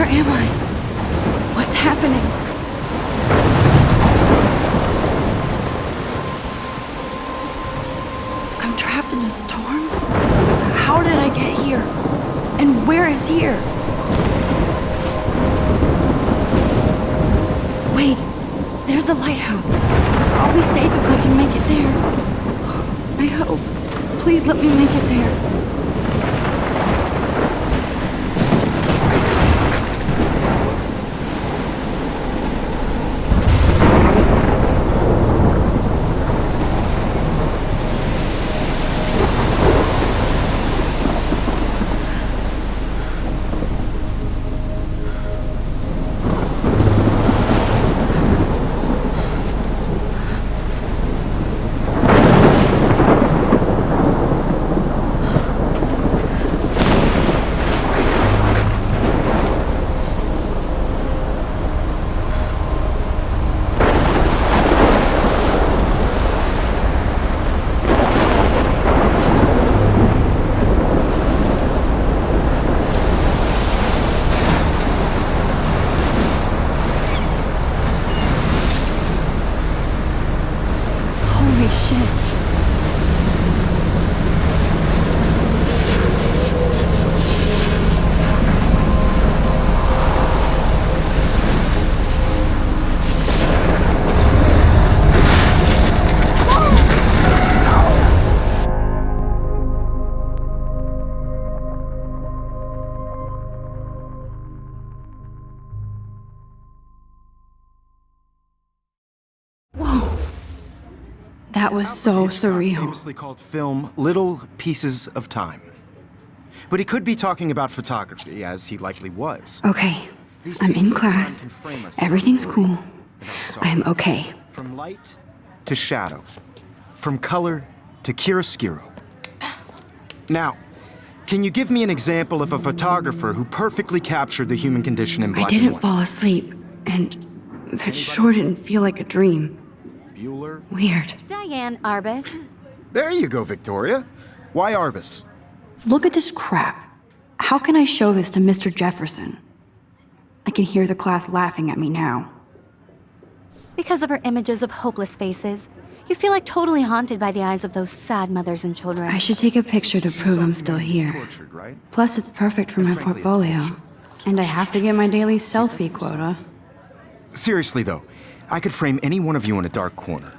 Where am I? What's happening? I'm trapped in a storm? How did I get here? And where is here? Wait, there's the lighthouse. I'll be safe if I can make it there. I hope. Please let me make it there. Holy shit. Whoa. That was so surreal. Famously called film Little Pieces of Time. But he could be talking about photography, as he likely was. Okay, I'm in class. Everything's cool. I am okay. From light to shadow. From color to chiaroscuro. Now, can you give me an example of a photographer who perfectly captured the human condition in black and I didn't white? fall asleep, and that sure didn't feel like a dream. Bueller? Weird. Diane Arbus. There you go, Victoria. Why Arbus? Look at this crap. How can I show this to Mr. Jefferson? I can hear the class laughing at me now. Because of her images of hopeless faces, you feel like totally haunted by the eyes of those sad mothers and children. I should take a picture to prove I'm still here. Tortured, right? Plus, it's perfect for my Frankly, it's portfolio. bullshit. And I have to get my daily selfie quota. Seriously, though, I could frame any one of you in a dark corner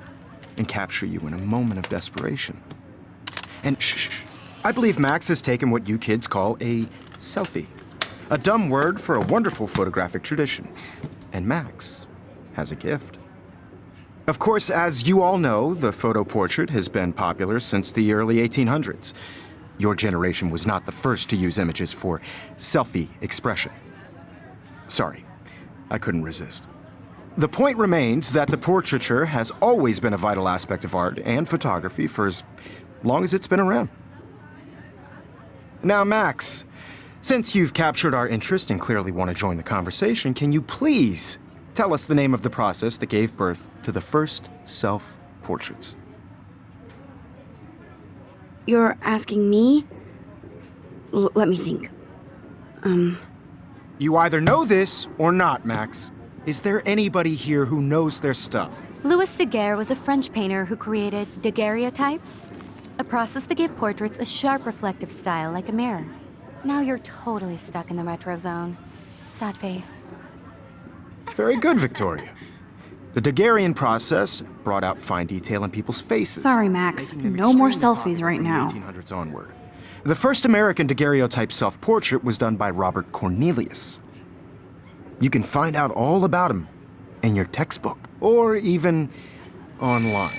and capture you in a moment of desperation. And shh, I believe Max has taken what you kids call a selfie. A dumb word for a wonderful photographic tradition. And Max has a gift. Of course, as you all know, the photo portrait has been popular since the early 1800s. Your generation was not the first to use images for selfie expression. Sorry, I couldn't resist. The point remains that the portraiture has always been a vital aspect of art and photography for as long as it's been around. Now, Max, since you've captured our interest and clearly want to join the conversation, can you please tell us the name of the process that gave birth to the first self-portraits? You're asking me? Let me think. You either know this or not, Max. Is there anybody here who knows their stuff? Louis Daguerre was a French painter who created daguerreotypes, a process that gave portraits a sharp reflective style like a mirror. Now you're totally stuck in the retro zone. Sad face. Very good, Victoria. The Daguerrean process brought out fine detail in people's faces. Sorry, Max. making them No more extremely selfies popular right from now. the 1800s onward. The first American daguerreotype self-portrait was done by Robert Cornelius. You can find out all about him in your textbook, or even online.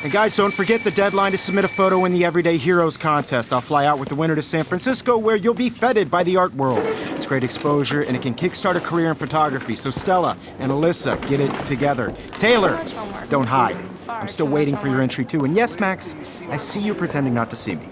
And guys, don't forget the deadline to submit a photo in the Everyday Heroes contest. I'll fly out with the winner to San Francisco, where you'll be feted by the art world. It's great exposure, and it can kickstart a career in photography. So Stella and Alyssa, get it together. Taylor, don't hide. I'm still waiting for your entry too. And yes, Max, I see you pretending not to see me.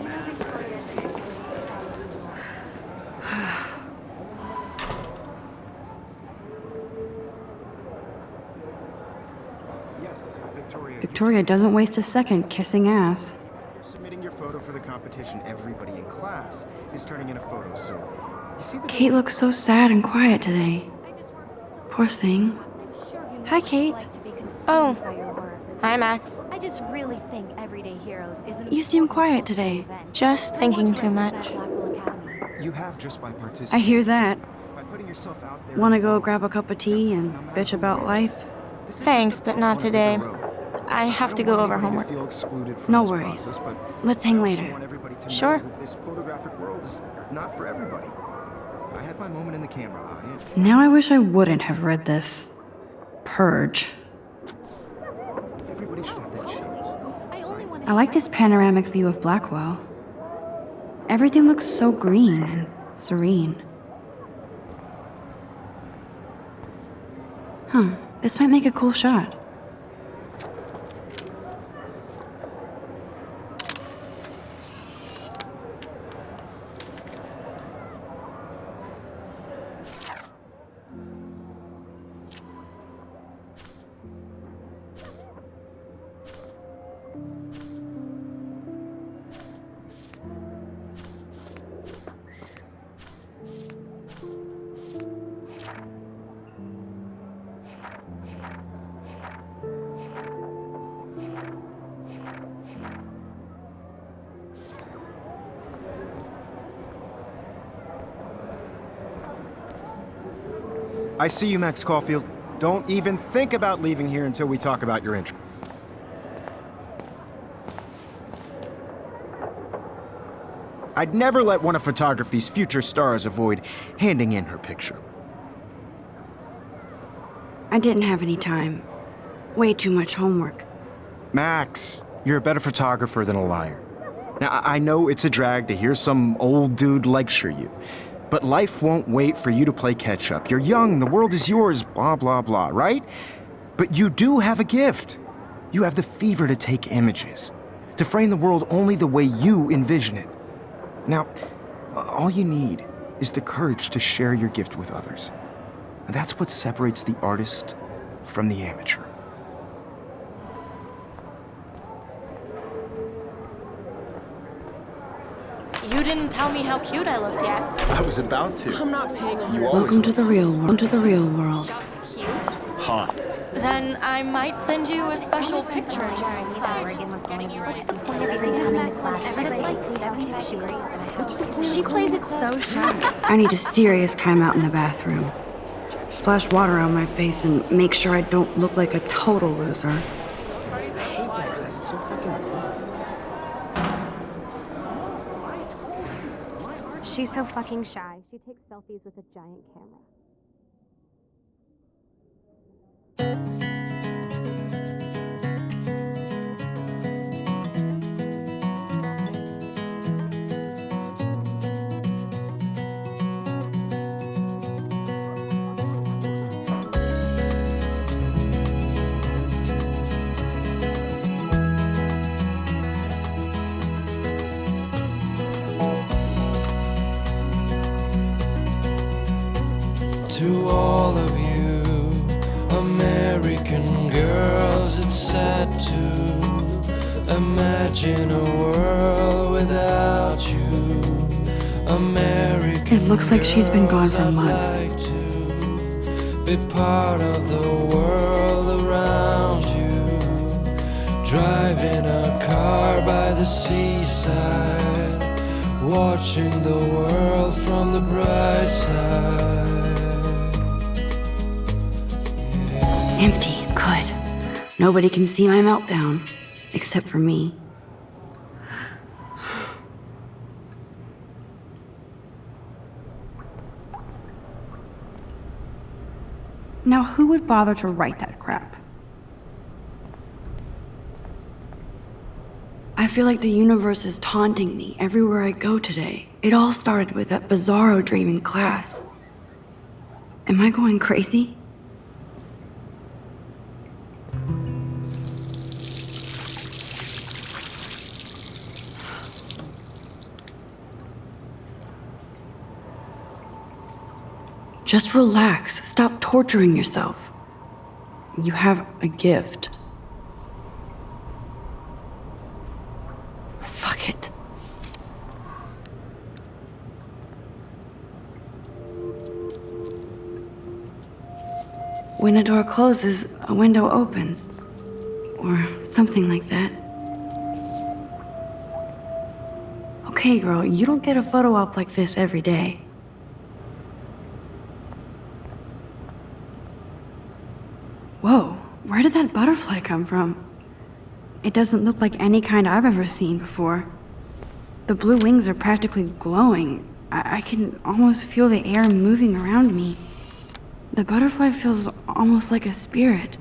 Yes, Victoria. Victoria doesn't waste a second kissing ass. Submitting your photo for the competition, everybody in class is turning in a photo, so Kate looks so sad and quiet today. Poor thing. Hi, Kate. Oh, hi, Max. I just really think everyday heroes isn't. You seem quiet today. Just thinking too much. You have just by I participating. hear that. By putting yourself out there. Wanna go grab a cup of tea and bitch about life? This isn't Thanks, just but about not going a bigger today. road. I have to don't go want over anybody to homework. feel excluded from No this worries. process, but Let's hang I also later. want everybody to know Sure. that this photographic world is not for everybody. I had my moment in the camera eye. Now I wish I wouldn't have read this. Purge. Everybody should have that chance. I like this panoramic view of Blackwell. Everything looks so green and serene. This might make a cool shot. I see you, Max Caulfield. Don't even think about leaving here until we talk about your intro. I'd never let one of photography's future stars avoid handing in her picture. I didn't have any time. Way too much homework. Max, you're a better photographer than a liar. Now, I know it's a drag to hear some old dude lecture you, but life won't wait for you to play catch-up. You're young, the world is yours, blah, blah, blah, right? But you do have a gift. You have the fever to take images, to frame the world only the way you envision it. Now, all you need is the courage to share your gift with others. And that's what separates the artist from the amateur. You didn't tell me how cute I looked yet. I was about to. I'm not paying a You Welcome to the real world. To the real world. Just cute. hot. Then I might send you a special picture. What's the point of even having this class? Everybody sees how cute she is. She plays it so shy. I need a serious timeout in the bathroom. Splash water on my face and make sure I don't look like a total loser. I hate that class. It's so fucking rough. She's so fucking shy. She takes selfies with a giant camera. To all of you American girls, it's sad to imagine a world without you. American It looks like she's been gone for girls, I'd months. like to be part of the world around you. Driving a car by the seaside, watching the world from the bright side. Empty. Good. Nobody can see my meltdown. Except for me. Now, who would bother to write that crap? I feel like the universe is taunting me everywhere I go today. It all started with that bizarro dream in class. Am I going crazy? Just relax. Stop torturing yourself. You have a gift. Fuck it. When a door closes, a window opens. Or something like that. Okay, girl, you don't get a photo op like this every day. Whoa, where did that butterfly come from? It doesn't look like any kind I've ever seen before. The blue wings are practically glowing. I can almost feel the air moving around me. The butterfly feels almost like a spirit.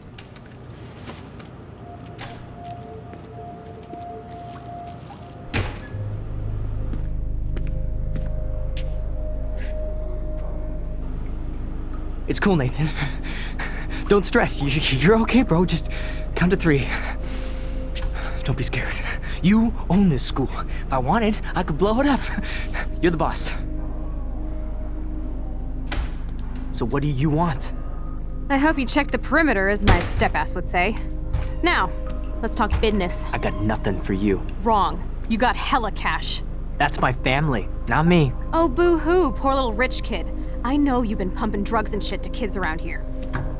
It's cool, Nathan. Don't stress. You're okay, bro. Just count to 3. Don't be scared. You own this school. If I wanted, I could blow it up. You're the boss. So what do you want? I hope you checked the perimeter, as my step-ass would say. Now, let's talk business. I got nothing for you. Wrong. You got hella cash. That's my family, not me. Oh, boo-hoo, poor little rich kid. I know you've been pumping drugs and shit to kids around here.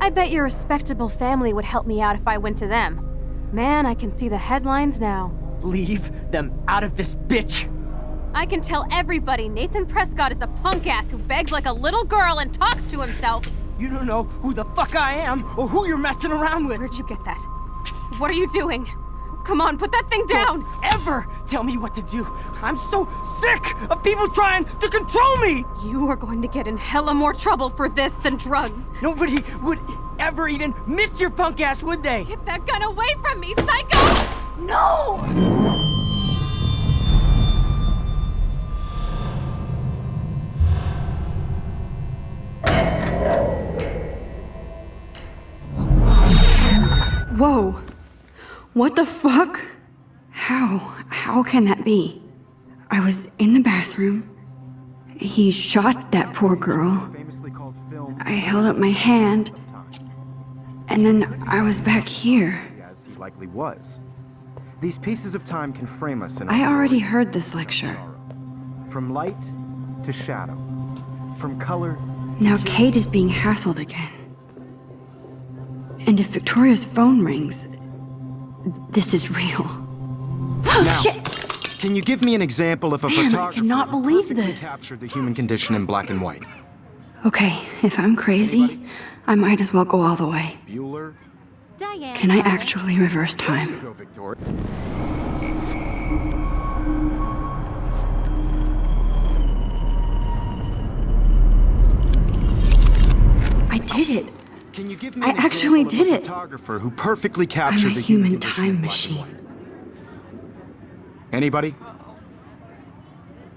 I bet your respectable family would help me out if I went to them. Man, I can see the headlines now. Leave them out of this bitch! I can tell everybody Nathan Prescott is a punk ass who begs like a little girl and talks to himself. You don't know who the fuck I am or who you're messing around with. Where'd you get that? What are you doing? Come on, put that thing down! Don't ever tell me what to do. I'm so sick of people trying to control me! You are going to get in hella more trouble for this than drugs. Nobody would ever even miss your punk ass, would they? Get that gun away from me, psycho! No! Whoa! What the fuck? How can that be? I was in the bathroom. He shot that poor girl. I held up my hand. And then I was back here. As he likely was. These pieces of time can frame us in I already heard this lecture. From light to shadow. From color. Now Kate is being hassled again. And if Victoria's phone rings, this is real. Now, Shit! can you give me an example of a Man, I photographer cannot who believe perfectly this. captured the human condition in black and white? Okay, if I'm crazy, I might as well go all the way. Bueller? Diane. Can I actually reverse time? Go, Victoria. I did it. Can you give me I an actually example did of a it. photographer who perfectly captured I'm a the human human condition in time black and machine. white? Anybody?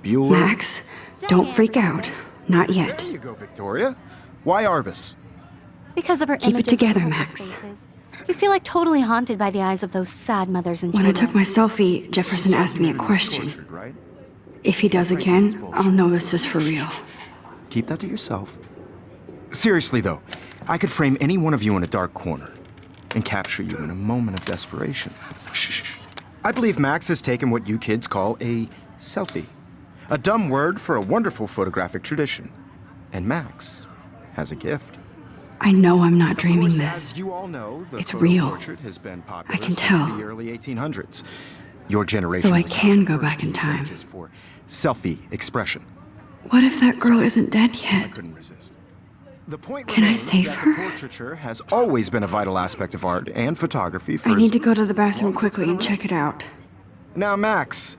Bueller? Max, don't freak out. Not yet. There you go, Victoria. Why Arbus? Because of her Keep it images together, of homeless Max. faces. You feel like totally haunted by the eyes of those sad mothers and When I children. took my selfie, Jefferson asked me a question. Tortured, right? If he does again, I'll know this is for real. Keep that to yourself. Seriously, though, I could frame any one of you in a dark corner and capture you in a moment of desperation. Shh. I believe Max has taken what you kids call a selfie. A dumb word for a wonderful photographic tradition. And Max has a gift. I know I'm not Of dreaming course, this. As you all know, the It's photo real. portrait has been popular I can since tell. the early 1800s. Your generation So I was can the go first back to in use time. images for selfie expression. What if that girl isn't dead I yet? couldn't resist. The point Can I remains save that her? the portraiture has always been a vital aspect of art and photography for I as need to go to the bathroom long as it's quickly been and check it out. Now, Max,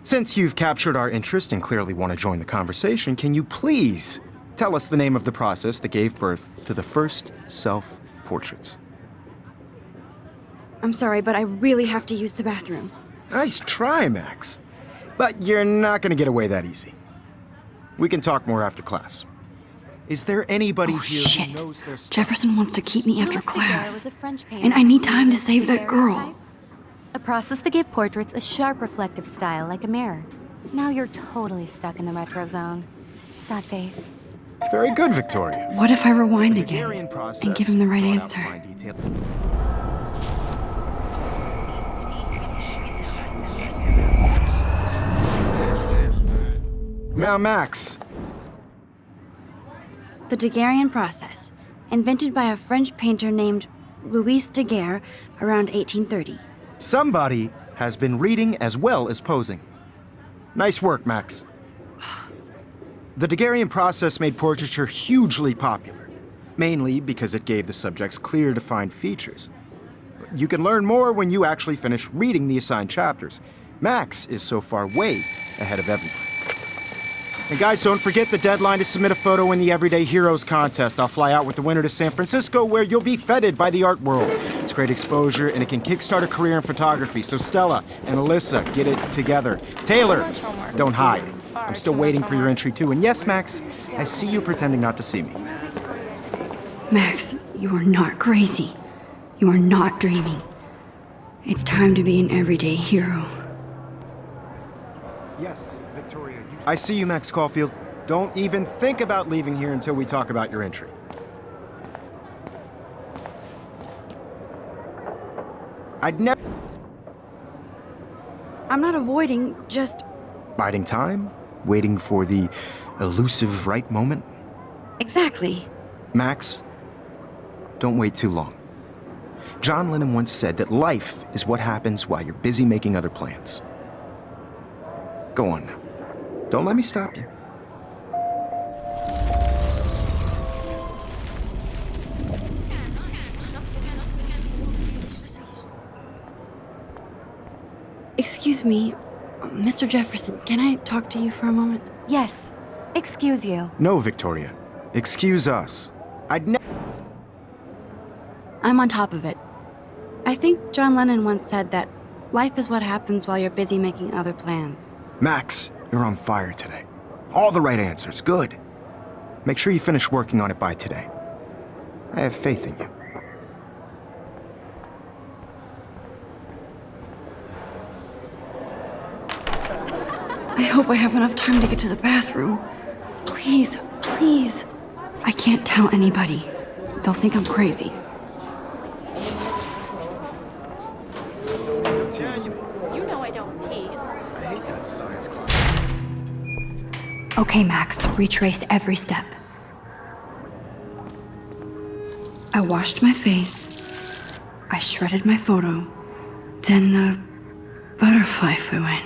since you've captured our interest and clearly want to join the conversation, can you please tell us the name of the process that gave birth to the first self-portraits? I'm sorry, but I really have to use the bathroom. Nice try, Max. But you're not going to get away that easy. We can talk more after class. Is there anybody Oh, here shit. who knows their stuff? Jefferson wants to keep me after Louis Daguerre class. was a French painter And I need who time to created save that girl. daguerreotypes, a process that gave portraits a sharp reflective style like a mirror. Now you're totally stuck in the retro zone. Sad face. Very good, Victoria. What if I rewind Daguerrean again process and give him the right brought out answer? fine detail. Now, Max, The Daguerrean process. invented by a French painter named Louis Daguerre around 1830. Somebody has been reading as well as posing. Nice work, Max. The Daguerrean process made portraiture hugely popular, mainly because it gave the subjects clear, defined features. You can learn more when you actually finish reading the assigned chapters. Max is so far way ahead of everyone. And guys, don't forget the deadline to submit a photo in the Everyday Heroes contest. I'll fly out with the winner to San Francisco, where you'll be feted by the art world. It's great exposure, and it can kickstart a career in photography. So Stella and Alyssa, get it together. Taylor, Too much homework. don't hide. Far I'm still too much waiting for your homework. entry, too. And yes, Max, I see you pretending not to see me. Max, you are not crazy. You are not dreaming. It's time to be an everyday hero. Yes, Victoria. I see you, Max Caulfield. Don't even think about leaving here until we talk about your entry. I'd never... I'm not avoiding, just... Biding time? Waiting for the elusive right moment? Exactly. Max, don't wait too long. John Lennon once said that life is what happens while you're busy making other plans. Go on now. Don't let me stop you. Excuse me, Mr. Jefferson, can I talk to you for a moment? Yes. Excuse you. No, Victoria. Excuse us. I'd never... I'm on top of it. I think John Lennon once said that life is what happens while you're busy making other plans. Max, you're on fire today. All the right answers. Good. Make sure you finish working on it by today. I have faith in you. I hope I have enough time to get to the bathroom. Please, please. I can't tell anybody. They'll think I'm crazy. You know I don't tease. I hate that science class. Okay, Max, retrace every step. I washed my face. I shredded my photo. Then the butterfly flew in.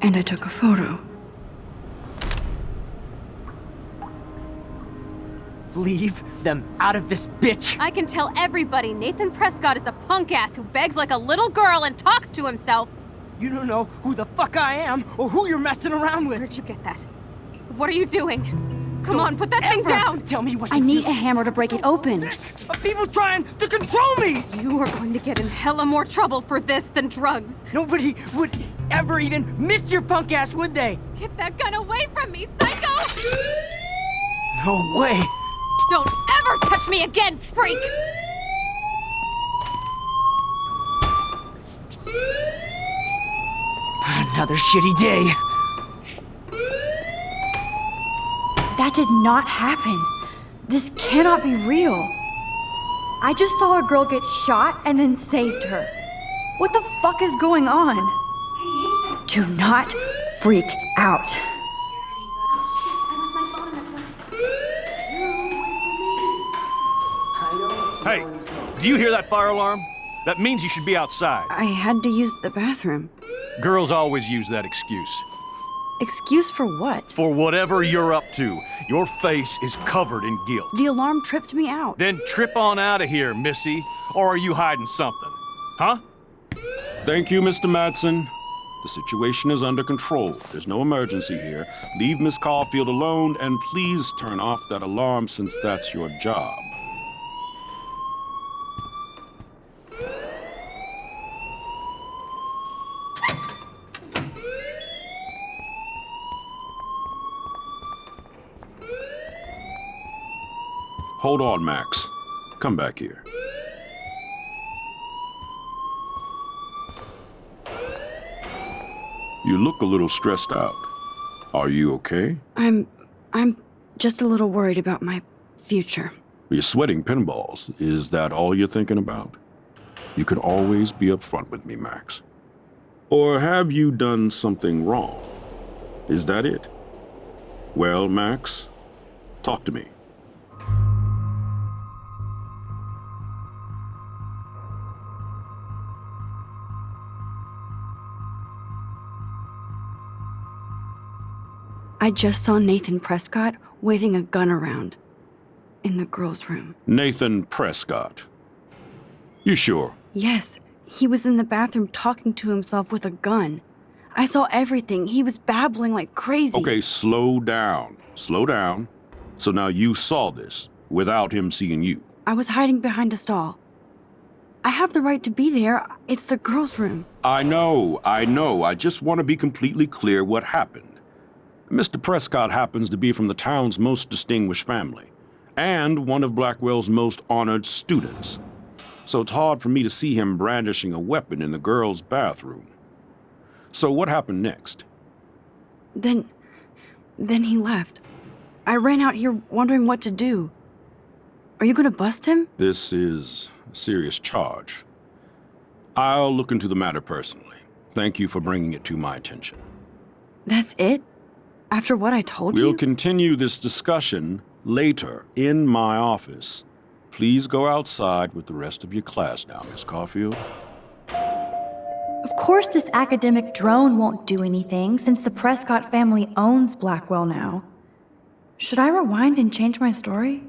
And I took a photo. Leave them out of this bitch! I can tell everybody Nathan Prescott is a punk ass who begs like a little girl and talks to himself. You don't know who the fuck I am or who you're messing around with. Where'd you get that? What are you doing? Come on, put that thing Ever down! Tell me what to I need do. a hammer to break it open. Sick of people trying to control me! You are going to get in hella more trouble for this than drugs. Nobody would ever even miss your punk ass, would they? Get that gun away from me, psycho! No way! Don't ever touch me again, freak! Another shitty day. That did not happen. This cannot be real. I just saw a girl get shot and then saved her. What the fuck is going on? Do not freak out. Hey, do you hear that fire alarm? That means you should be outside. I had to use the bathroom. Girls always use that excuse. Excuse for what? For whatever you're up to, your face is covered in guilt. The alarm tripped me out. Then trip on out of here, Missy. Or are you hiding something? Huh? Thank you, Mr. Madsen. The situation is under control. There's no emergency here. Leave Miss Caulfield alone, and please turn off that alarm since that's your job. Hold on, Max. Come back here. You look a little stressed out. Are you okay? I'm just a little worried about my future. You're sweating pinballs. Is that all you're thinking about? You could always be upfront with me, Max. Or have you done something wrong? Is that it? Well, Max, talk to me. I just saw Nathan Prescott waving a gun around in the girls' room. Nathan Prescott. You sure? Yes, he was in the bathroom talking to himself with a gun. I saw everything. He was babbling like crazy. Okay, slow down. Slow down. So now you saw this without him seeing you. I was hiding behind a stall. I have the right to be there. It's the girls' room. I know. I just want to be completely clear what happened. Mr. Prescott happens to be from the town's most distinguished family, and one of Blackwell's most honored students. So it's hard for me to see him brandishing a weapon in the girls' bathroom. So what happened next? Then he left. I ran out here wondering what to do. Are you gonna bust him? This is a serious charge. I'll look into the matter personally. Thank you for bringing it to my attention. That's it? After what I told you? We'll continue this discussion later in my office. Please go outside with the rest of your class now, Miss Caulfield. Of course this academic drone won't do anything since the Prescott family owns Blackwell now. Should I rewind and change my story?